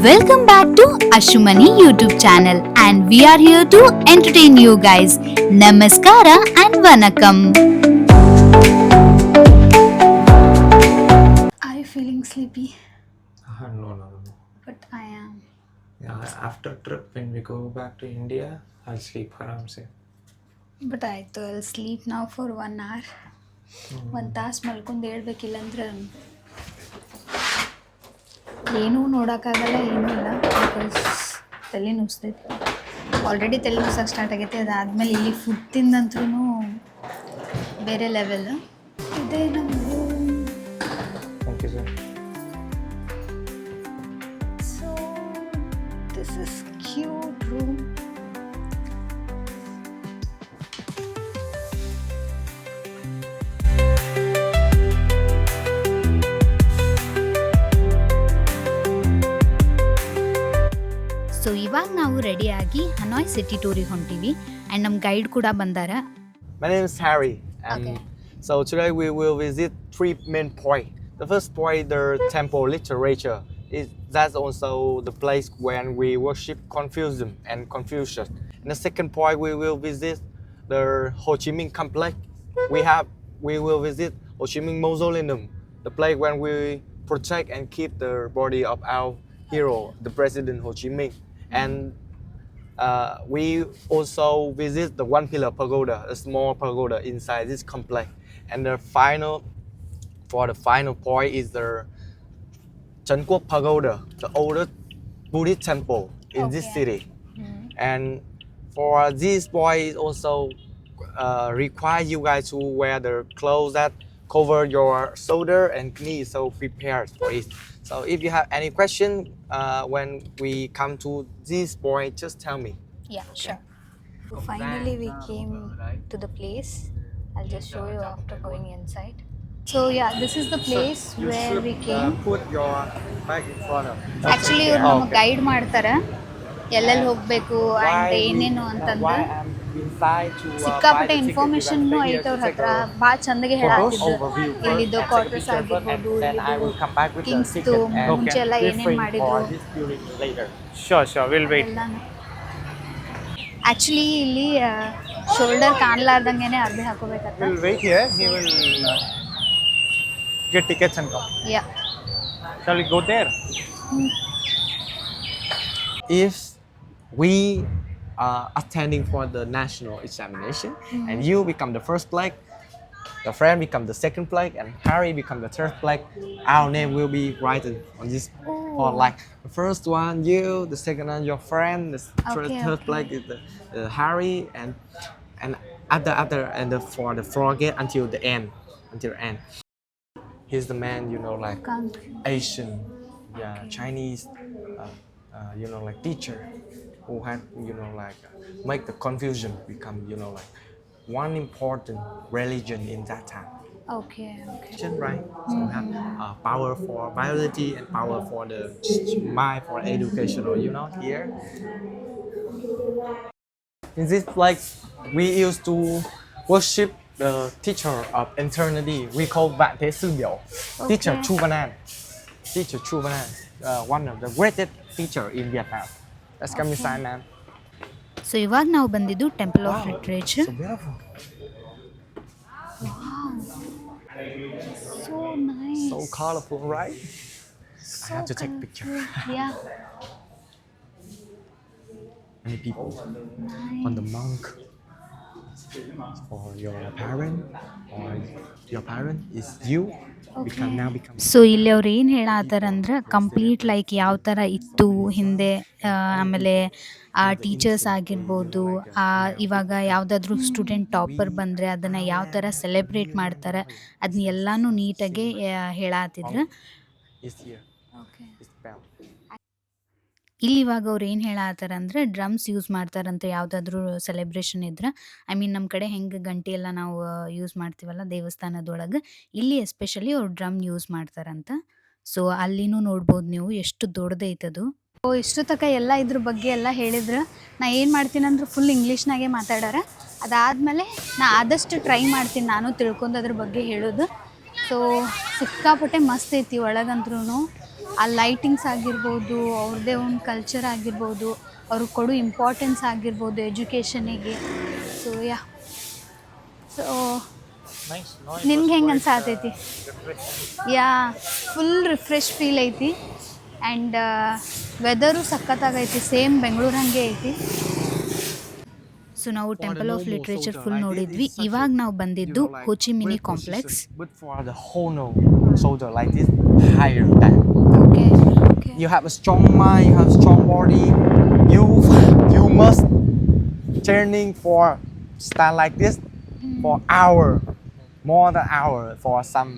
Welcome back to Ashumani YouTube channel and we are here to entertain you guys. Namaskara and Vanakkam. Are you feeling sleepy? No. But I am. Yeah, after trip when we go back to India, I'll sleep aram se. But I'll sleep now for 1 hour. 1 ತಾಸು ಮಲ್ಕೊಂಡು ಹೇಳ್ಬೇಕಿಲ್ಲ ಅಂದ್ರೆ ಏನೂ ನೋಡೋಕ್ಕಾಗಲ್ಲ, ಏನೂ ಇಲ್ಲ. Because ತಲೆ ನುಗ್ಸ್ತೈತಿ. Already ತಲೆ ನುಗ್ಸೋಕೆ start ಆಗೈತೆ. ಅದಾದಮೇಲೆ ಇಲ್ಲಿ ಫುಡ್ ತಿಂದಂದ್ರೂ ಬೇರೆ ಲೆವೆಲ್. ಇದೇ ನಮ್ಮದು. Thank you, sir. So this is cute room. So ಇವಾಗ ನಾವು ರೆಡಿಯಾಗಿ ಹನಾಯ್ ಸಿಟಿ ಟೂರಿಗೆ ಹೊಂಟೀವಿ ಆ್ಯಂಡ್ ನಮ್ಮ ಗೈಡ್ ಕೂಡ ಬಂದಾರ. My name is Harry, and Okay. so today we will visit 3 main points. The first point, the temple literature, that's also the place when we worship Confucius and Confucius. And the second point, we will visit the Ho Chi Minh complex. We will visit Ho Chi Minh Mausoleum, the place when we protect and keep the body of our hero, the President Ho Chi Minh. And we also visit the One Pillar Pagoda, a small pagoda inside this complex. And the final point is the Trấn Quốc Pagoda, the oldest Buddhist temple in this Okay. city. And for this point, it also require you guys to wear the clothes that cover your shoulder and knee, so prepared for it. So if you have any question when we come to this point, just tell me. Yeah, sure. Finally we came to the place. I'll just show you after going inside. So yeah, this is the place where we came. Put your bag in front of. Actually ಇವ್ರು ನಮಗೆ guide ಮಾಡ್ತಾರೆ ಎಲ್ಲೆಲ್ಲಿ ಹೋಗಬೇಕು and ಏನೇನು ಅಂತಂದು. Why I'm inside to ಸಿಕ್ಕಾಪಟ್ಟೆ information ಐತೆ ಅವ್ರ ಹತ್ರ. ಭಾಳ ಚಂದಗೆ ಹೇಳತ್ತಿದ್ರು. overview ಇಲ್ಲಿದ್ದು first, quarters take a picture first, ಆಗಿರ್ಬೋದು, and then I will come back with the ಕಿಂಗ್ಸ್ದು ticket and ಮುಂಚೆ ಎಲ್ಲ ಏನೇನು briefing for ಮಾಡಿದ್ರು this during later. Sure, we'll wait. ಎಲ್ಲಾನು. ಆ್ಯಕ್ಚುಲಿ ಇಲ್ಲಿ ಶೋಲ್ಡರ್ ಕಾಣಲಾರ್ದಂಗೆನೆ ಅರ್ಬಿ ಹಾಕೋಬೇಕಂತ. We'll wait here. He will get tickets and come. Yeah. Shall we go there? If we are attending for the national examination and you become the first flag, your friend become the second flag, and Harry become the third flag, our name will be written on this board. Like the first one you, the second one your friend, the Okay, third okay. flag is the Harry, and other and for the forget until the end. He's the man, like Asian, Chinese, like teacher who had, like make the Confucian become, like one important religion in that time. Okay okay. Right? So have power for biology and power for the mind for educational, here. In this place, we used to worship the teacher of eternity. We call Vạn Thế Sư Biểu, teacher Chu Văn An. One of the greatest teacher in Vietnam. Let's come inside, man. So ಇವಾಗ ನಾವು ಬಂದಿದ್ದು temple of literature. So beautiful. So nice. So colorful, right? I have to take a picture. Yeah. Many people on the monk. For your parent or your parent is you. Become. So ಇಲ್ಲಿ ಅವ್ರು ಏನು ಹೇಳತ್ತಾರಂದ್ರೆ complete like ಯಾವ ಥರ ಇತ್ತು ಹಿಂದೆ, ಆಮೇಲೆ ಆ teachers ಆಗಿರ್ಬೋದು, ಇವಾಗ ಯಾವುದಾದ್ರೂ ಸ್ಟೂಡೆಂಟ್ ಟಾಪರ್ ಬಂದರೆ ಅದನ್ನು ಯಾವ ಥರ ಸೆಲೆಬ್ರೇಟ್ ಮಾಡ್ತಾರೆ ಅದನ್ನ ಎಲ್ಲನೂ ನೀಟಾಗೆ ಹೇಳತ್ತಿದ್ರು. Is here. Okay. It's bell. ಇಲ್ಲಿ ಇವಾಗ ಅವ್ರು ಏನು ಹೇಳತ್ತಾರ ಅಂದರೆ ಡ್ರಮ್ಸ್ ಯೂಸ್ ಮಾಡ್ತಾರಂತೆ ಯಾವುದಾದ್ರೂ ಸೆಲೆಬ್ರೇಷನ್ ಇದ್ರೆ. ಐ ಮೀನ್ ನಮ್ಮ ಕಡೆ ಹೆಂಗೆ ಗಂಟೆ ಎಲ್ಲ ನಾವು ಯೂಸ್ ಮಾಡ್ತೀವಲ್ಲ ದೇವಸ್ಥಾನದೊಳಗೆ, ಇಲ್ಲಿ ಎಸ್ಪೆಷಲಿ ಅವ್ರು ಡ್ರಮ್ ಯೂಸ್ ಮಾಡ್ತಾರಂತ. ಸೊ ಅಲ್ಲಿನೂ ನೋಡ್ಬೋದು ನೀವು ಎಷ್ಟು ದೊಡ್ಡದೈತದು. ಇಷ್ಟು ತನಕ ಎಲ್ಲ ಇದ್ರ ಬಗ್ಗೆ ಎಲ್ಲ ಹೇಳಿದ್ರು. ನಾ ಏನು ಮಾಡ್ತೀನಿ ಅಂದ್ರೆ ಫುಲ್ ಇಂಗ್ಲೀಷ್ನಾಗೆ ಮಾತಾಡಾರ. ಅದಾದಮೇಲೆ ನಾ ಆದಷ್ಟು ಟ್ರೈ ಮಾಡ್ತೀನಿ ನಾನು ತಿಳ್ಕೊಂಡು ಅದ್ರ ಬಗ್ಗೆ ಹೇಳೋದು. ಸೊ ಸಿಕ್ಕಾಪಟ್ಟೆ ಮಸ್ತ್ ಐತಿ ಒಳಗಂದ್ರೂ. ಆ ಲೈಟಿಂಗ್ಸ್ ಆಗಿರ್ಬೋದು, ಅವ್ರದ್ದೇ ಒಂದು ಕಲ್ಚರ್ ಆಗಿರ್ಬೋದು, ಅವ್ರಿಗೆ ಕೊಡೋ ಇಂಪಾರ್ಟೆನ್ಸ್ ಆಗಿರ್ಬೋದು ಎಜುಕೇಷನಿಗೆ. So yeah so Nice noise was ನಿನ್ಗೆ ಹೆಂಗೆ quite ಅನ್ಸಾತೈತಿ? refreshing. Yeah full refresh feel ಐತಿ. ಆ್ಯಂಡ್ ವೆದರು ಸಖತ್ತಾಗೈತಿ, ಸೇಮ್ ಬೆಂಗಳೂರು ಹಂಗೆ ಐತಿ. ಸೊ ನಾವು ಟೆಂಪಲ್ ಆಫ್ ಲಿಟ್ರೇಚರ್ ಫುಲ್ ನೋಡಿದ್ವಿ. ಇವಾಗ ನಾವು ಬಂದಿದ್ದು Ho Chi Minh complex. But for the Hono soldier like this, higher than. Okay okay You have a strong mind, you have a strong body. You must training for stand like this for hour, more than hour for some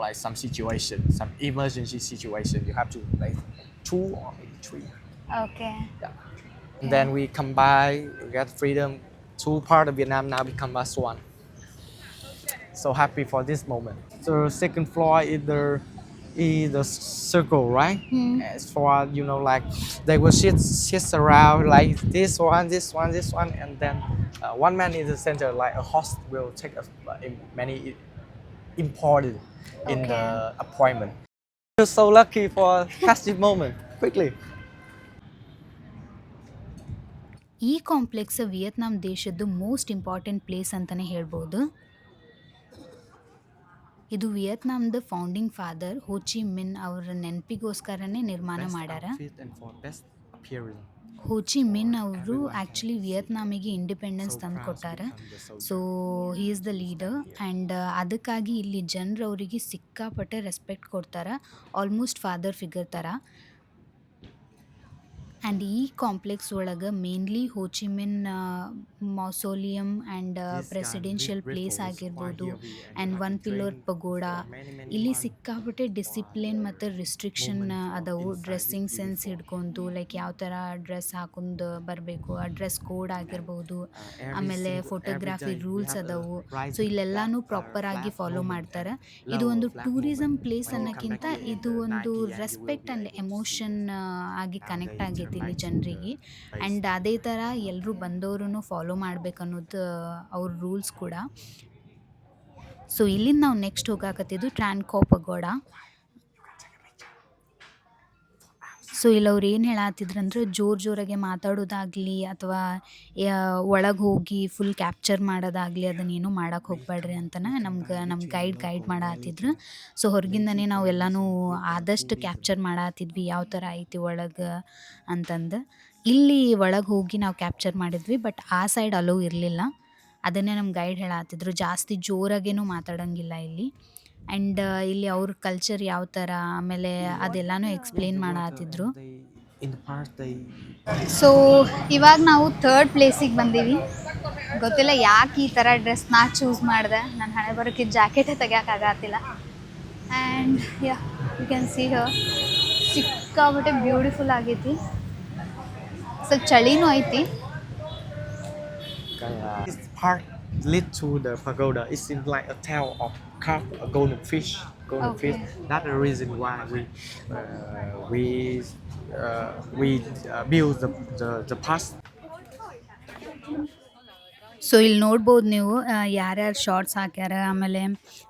like some situation, some emergency situation. You have to like 2 or maybe 3. Okay And then we combine, we get freedom. 2 part of Vietnam now become as one. So happy for this moment. So second floor is the circle, right? As for like they will sit around like this one, and then one man in the center, like a host will take many important in Okay. the appointment. You're so lucky for catch this moment quickly. ಈ complex Vietnam ದೇಶದ್ದು most important place ಅಂತಲೇ ಹೇಳ್ಬೋದು. ಇದು ವಿಯೆಟ್ನಾಂದ founding father Hochi ಮಿನ್ ಅವರ ನೆನಪಿಗೋಸ್ಕರನೇ ನಿರ್ಮಾಣ Best ಮಾಡ್ಯಾರ. outfit and for best appearance. Hochi ಮಿನ್ ಅವರು actually ವಿಯೆಟ್ನಾಮಿಗೆ independence ತಂದು ಕೊಟ್ಟಾರ. So he is the leader. And ಅದಕ್ಕಾಗಿ ಇಲ್ಲಿ ಜನರು ಅವರಿಗೆ ಸಿಕ್ಕಾಪಟ್ಟೆ ರೆಸ್ಪೆಕ್ಟ್ ಕೊಡ್ತಾರೆ, ಆಲ್ಮೋಸ್ಟ್ ಫಾದರ್ ಫಿಗರ್ ಥರ. ಆ್ಯಂಡ್ ಈ ಕಾಂಪ್ಲೆಕ್ಸ್ ಒಳಗೆ ಮೇನ್ಲಿ ಹೋಚಿಮಿನ್ ಮೌಸೋಲಿಯಂ ಆ್ಯಂಡ್ ಪ್ರೆಸಿಡೆನ್ಷಿಯಲ್ ಪ್ಲೇಸ್ ಆಗಿರ್ಬೋದು, ಆ್ಯಂಡ್ 1 ಪಿಲ್ಲರ್ ಪಗೋಡಾ. ಇಲ್ಲಿ ಸಿಕ್ಕಾಪಟ್ಟೆ ಡಿಸಿಪ್ಲಿನ್ ಮತ್ತು ರಿಸ್ಟ್ರಿಕ್ಷನ್ ಅದಾವು. ಡ್ರೆಸ್ಸಿಂಗ್ ಸೆನ್ಸ್ ಹಿಡ್ಕೊಂಡು ಲೈಕ್ ಯಾವ ಥರ ಡ್ರೆಸ್ ಹಾಕೊಂಡು ಬರಬೇಕು, ಆ ಡ್ರೆಸ್ ಕೋಡ್ ಆಗಿರ್ಬೋದು, ಆಮೇಲೆ ಫೋಟೋಗ್ರಾಫಿ ರೂಲ್ಸ್ ಅದಾವು. ಸೊ ಇಲ್ಲೆಲ್ಲನೂ ಪ್ರಾಪರಾಗಿ ಫಾಲೋ ಮಾಡ್ತಾರೆ. ಇದು ಒಂದು ಟೂರಿಸಮ್ ಪ್ಲೇಸ್ ಅನ್ನೋಕ್ಕಿಂತ ಇದು ಒಂದು ರೆಸ್ಪೆಕ್ಟ್ ಆ್ಯಂಡ್ ಎಮೋಷನ್ ಆಗಿ ಕನೆಕ್ಟ್ ಆಗೈತಿ ಇಲ್ಲಿ ಜನರಿಗೆ. ಆ್ಯಂಡ್ ಅದೇ ಥರ ಎಲ್ಲರೂ ಬಂದವರು ಫಾಲೋ ಮಾಡ್ಬೇಕು ಅನ್ನೋದು ಅವ್ರ ರೂಲ್ಸ್ ಕೂಡ. ಸೊ ಇಲ್ಲಿಂದ ನಾವು ನೆಕ್ಸ್ಟ್ ಹೋಗಾಕತ್ತಿದ್ದು ಟ್ರಾನ್ ಕೋ ಪಗೋಡಾ. ಸೊ ಇಲ್ಲಿ ಅವ್ರು ಏನು ಹೇಳತ್ತಿದ್ರಂದ್ರೆ ಜೋರಾಗೆ ಮಾತಾಡೋದಾಗಲಿ ಅಥವಾ ಒಳಗೆ ಹೋಗಿ ಫುಲ್ ಕ್ಯಾಪ್ಚರ್ ಮಾಡೋದಾಗಲಿ ಅದನ್ನೇನು ಮಾಡೋಕ್ಕೆ ಹೋಗ್ಬೇಡ್ರಿ ಅಂತನೇ ನಮ್ಮ ಗೈಡ್ ಮಾಡತ್ತಿದ್ರು. ಸೊ ಹೊರಗಿಂದನೇ ನಾವು ಎಲ್ಲನೂ ಆದಷ್ಟು ಕ್ಯಾಪ್ಚರ್ ಮಾಡತ್ತಿದ್ವಿ ಯಾವ ಥರ ಐತಿ ಒಳಗೆ ಅಂತಂದು. ಇಲ್ಲಿ ಒಳಗೆ ಹೋಗಿ ನಾವು ಕ್ಯಾಪ್ಚರ್ ಮಾಡಿದ್ವಿ, ಬಟ್ ಆ ಸೈಡ್ ಅಲೋ ಇರಲಿಲ್ಲ. ಅದನ್ನೇ ನಮ್ಮ ಗೈಡ್ ಹೇಳತ್ತಿದ್ರು, ಜಾಸ್ತಿ ಜೋರಾಗೇನು ಮಾತಾಡೋಂಗಿಲ್ಲ ಇಲ್ಲಿ. ಆ್ಯಂಡ್ ಇಲ್ಲಿ ಅವ್ರ ಕಲ್ಚರ್ ಯಾವ ಥರ ಆಮೇಲೆ ಅದೆಲ್ಲನೂ ಎಕ್ಸ್ಪ್ಲೇನ್ ಮಾಡತ್ತಿದ್ರು. ಸೊ ಇವಾಗ ನಾವು ಥರ್ಡ್ ಪ್ಲೇಸಿಗೆ ಬಂದೀವಿ. ಗೊತ್ತಿಲ್ಲ ಯಾಕೆ ಈ ಥರ ಡ್ರೆಸ್ ನಾ ಚೂಸ್ ಮಾಡಿದೆ, ನನ್ನ ಹಣೆ ಬರೋಕ್ಕೆ ಜಾಕೆಟೇ ತೆಗಿಯೋಕ್ಕಾಗತ್ತಿಲ್ಲ. And yeah you can see here ಸಿಕ್ಕಾಬಿಟ್ಟೆ ಬ್ಯೂಟಿಫುಲ್ ಆಗೈತಿ. ಸ್ವಲ್ಪ ಚಳಿನೂ ಐತಿ. This part lead to the pagoda. It seems like a tail of carp, a golden fish. Okay. That's the reason why we build the past. So ಇಲ್ಲಿ ನೋಡ್ಬೋದು ನೀವು ಯಾರ್ಯಾರು shorts ಹಾಕ್ಯಾರ, ಆಮೇಲೆ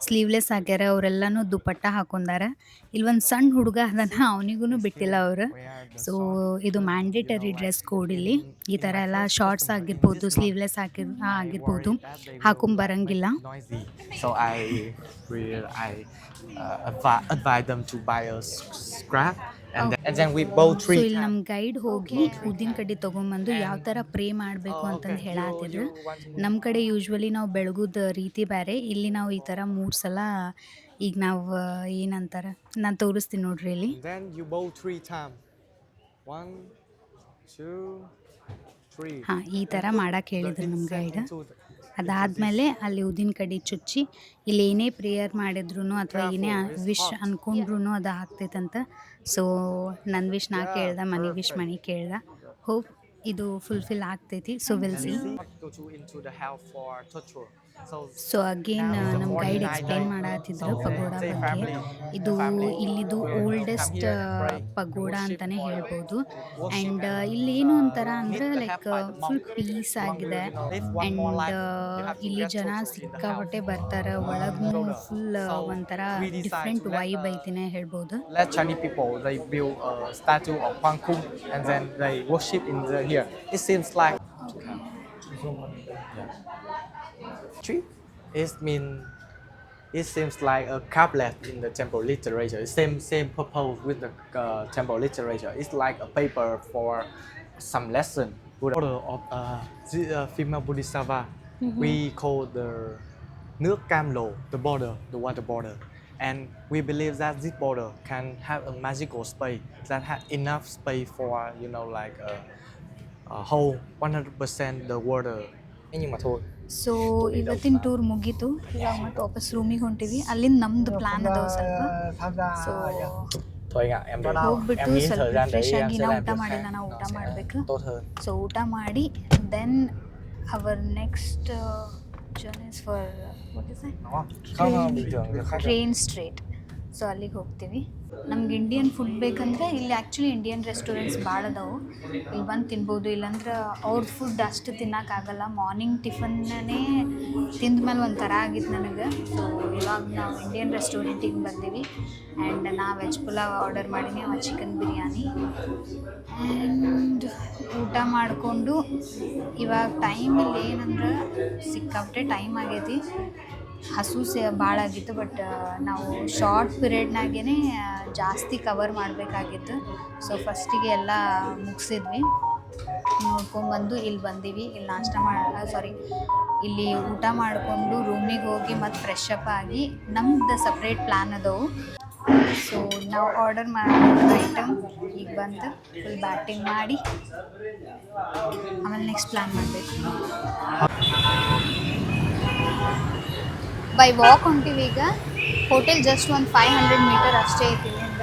ಸ್ಲೀವ್ಲೆಸ್ ಹಾಕ್ಯಾರ, ಅವರೆಲ್ಲನೂ ದುಪಟ್ಟ ಹಾಕೊಂಡಾರ. ಇಲ್ಲಿ ಒಂದು ಸಣ್ಣ ಹುಡುಗ ಅದನ್ನು ಅವನಿಗೂ ಬಿಟ್ಟಿಲ್ಲ ಅವರು. ಸೊ ಇದು ಮ್ಯಾಂಡೇಟರಿ ಡ್ರೆಸ್ ಕೋಡ್ ಇಲ್ಲಿ. ಈ ಥರ ಎಲ್ಲ ಶಾರ್ಟ್ಸ್ ಆಗಿರ್ಬೋದು, ಸ್ಲೀವ್ಲೆಸ್ ಆಗಿರ್ಬೋದು ಹಾಕೊಂಬರಂಗಿಲ್ಲ. So I advise them to buy a scrap. And then we both so treat. ಇಲ್ಲಿ ನಮ್ಮ ಗೈಡ್ ಹೋಗಿ ಉದ್ದಿನ ಕಡ್ಡಿ ತೊಗೊಂಬಂದು ಯಾವ ಥರ ಪ್ರೇ ಮಾಡಬೇಕು ಅಂತಂದು ಹೇಳತ್ತಿದ್ರು. ನಮ್ಮ ಕಡೆ ಯೂಶ್ವಲಿ ನಾವು ಬೆಳಗುದ ರೀತಿ ಬೇರೆ, ಇಲ್ಲಿ ನಾವು ಈ ಥರ 3 ಸಲ ಈಗ ನಾವು ಏನಂತಾರೆ ನಾನು ತೋರಿಸ್ತೀನಿ ನೋಡ್ರಿ ಇಲ್ಲಿ. Then you bow 3 times. 1, 2, 3. ಹಾಂ, ಈ ಥರ ಮಾಡಕ್ಕೆ ಹೇಳಿದ್ರು ನಮ್ಮ ಗೈಡ್. ಅದಾದಮೇಲೆ ಅಲ್ಲಿ ಉದ್ದಿನ ಕಡ್ಡಿ ಚುಚ್ಚಿ ಇಲ್ಲಿ ಏನೇ ಪ್ರೇಯರ್ ಮಾಡಿದ್ರು ಅಥವಾ ಏನೇ ವಿಶ್ ಅಂದ್ಕೊಂಡ್ರು ಅದು ಆಗ್ತೈತಂತ. ಸೊ ನನ್ನ ವಿಶ್ ನಾ ಕೇಳ್ದೆ, ಮನಿ ವಿಶ್ ಮನಿ ಕೇಳ್ದೆ. ಹೋಪ್ ಇದು ಫುಲ್ಫಿಲ್ ಆಗ್ತೈತಿ. So will see. Go into the hell for torture. So so again now it's a ನಮ್ಮ morning guide night explain day. ಮಾಡತ್ತಿದ್ರು So ಪಗೋಡಾ say ಬಗ್ಗೆ. family, ಇದು family ಇಲ್ಲಿದು will come oldest here and pray and pagoda worship ಅಂತಾನೆ for ಹೇಳ್ಬೋದು. worship and and ಇಲ್ಲಿ ಏನು ಒಂಥರ meet ಅಂದ್ರೆ the like help by the full monk. Peace Monk ಆಗಿದೆ. will, live one more and life. You have to ಇಲ್ಲಿ get ಜನ total in the ಸಿಕ್ಕಾಪಟ್ಟೆ house. ಬರ್ತಾರೆ. ಒಳಗೂ Total. ಫುಲ್ So ಒಂಥರ we decide different to let vibe ಐತಿನೇ ಹೇಳ್ಬೋದು. let Chinese people they build a statue of Huang Kong and then they worship in here. It seems like tree. It mean it seems like a couplet in the temple literature. It's same purpose with the temple literature. It's like a paper for some lesson. Order of female Bodhisattva. We call the nước cam lồ, the border, the water border. And we believe that this border can have a magical space that has enough space for like a whole 100% the water. Nhưng mà thôi. So ಇವತ್ತಿನ tour ಮುಗೀತು. ಇವಾಗ ಮತ್ತೆ ವಾಪಸ್ ರೂಮಿಗೆ ಹೊಂಟಿವಿ. ಅಲ್ಲಿಂದ ನಮ್ದು plan ಅದಾವ ಸ್ವಲ್ಪ. So Thôi ạ, em được. ಹೋಗ್ಬಿಟ್ಟು Em nghĩ ಸ್ವಲ್ಪ thời gian đấy refresh em ಆಗಿ sẽ ನಾವು làm ಊಟ việc ಮಾಡಿಲ್ಲ, khác. ನಾವು ಊಟ Nó sẽ ಮಾಡಬೇಕು. tốt hơn. ಸೊ ಊಟ ಮಾಡಿ then our next journey is for what is it Không, bình thường việc khác. Train straight. So ಅಲ್ಲಿಗೆ ಹೋಗ್ತೀವಿ. ನಮ್ಗೆ ಇಂಡಿಯನ್ ಫುಡ್ ಬೇಕಂದ್ರೆ ಇಲ್ಲಿ ಆ್ಯಕ್ಚುಲಿ ಇಂಡಿಯನ್ ರೆಸ್ಟೋರೆಂಟ್ಸ್ ಭಾಳ ಅದಾವು. ಇಲ್ಲಿ ಬಂದು ತಿನ್ಬೋದು. ಇಲ್ಲಾಂದ್ರೆ ಅವ್ರ ಫುಡ್ ಅಷ್ಟು ತಿನ್ನೋಕ್ಕಾಗಲ್ಲ. ಮಾರ್ನಿಂಗ್ ಟಿಫನ್ನೇ ತಿಂದ ಮೇಲೆ ಒಂಥರ ಆಗಿತ್ತು ನನಗೆ. ಸೊ ಇವಾಗ ನಾವು ಇಂಡಿಯನ್ ರೆಸ್ಟೋರೆಂಟಿಗೆ ಬಂದೀವಿ. ಆ್ಯಂಡ್ ನಾ ವೆಜ್ ಪುಲಾವ್ ಆರ್ಡರ್ ಮಾಡೀನಿ, ಅವ ಚಿಕನ್ ಬಿರಿಯಾನಿ. ಆ್ಯಂಡ್ ಊಟ ಮಾಡಿಕೊಂಡು ಇವಾಗ ಟೈಮ್ ಇಲ್ಲಿ ಏನಂದ್ರೆ ಸಿಕ್ಕಾಪಟ್ಟೆ ಟೈಮ್ ಆಗೈತಿ. ಹಸು ಭಾಳ ಆಗಿತ್ತು. ಬಟ್ ನಾವು ಶಾರ್ಟ್ ಪೀರಿಯಡ್ನಾಗೇ ಜಾಸ್ತಿ ಕವರ್ ಮಾಡಬೇಕಾಗಿತ್ತು. ಸೊ ಫಸ್ಟಿಗೆ ಎಲ್ಲ ಮುಗಿಸಿದ್ವಿ. ನೋಡ್ಕೊಂಬಂದು ಇಲ್ಲಿ ಬಂದೀವಿ. ಇಲ್ಲಿ ಇಲ್ಲಿ ಊಟ ಮಾಡಿಕೊಂಡು ರೂಮಿಗೆ ಹೋಗಿ ಮತ್ತು ಫ್ರೆಶ್ ಅಪ್ ಆಗಿ ನಮ್ದು ಸಪ್ರೇಟ್ ಪ್ಲ್ಯಾನ್ ಅದಾವು. ಸೊ ನಾವು ಆರ್ಡರ್ ಮಾಡಿದ ಐಟಮ್ ಈಗ ಬಂದು ಫುಲ್ ಬ್ಯಾಟಿಂಗ್ ಮಾಡಿ ಆಮೇಲೆ ನೆಕ್ಸ್ಟ್ ಪ್ಲ್ಯಾನ್ ಮಾಡಬೇಕು. ಬೈ ವಾಕ್ ಹೊಂಟಿವಿ ಈಗ. ಹೋಟೆಲ್ ಜಸ್ಟ್ ಒಂದು 500 ಮೀಟರ್ ಅಷ್ಟೇ ಐತಿ ಇಲ್ಲಿಂದ.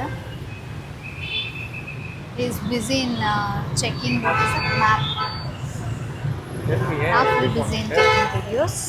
Is busy in checking what is map. Full busy in taking videos.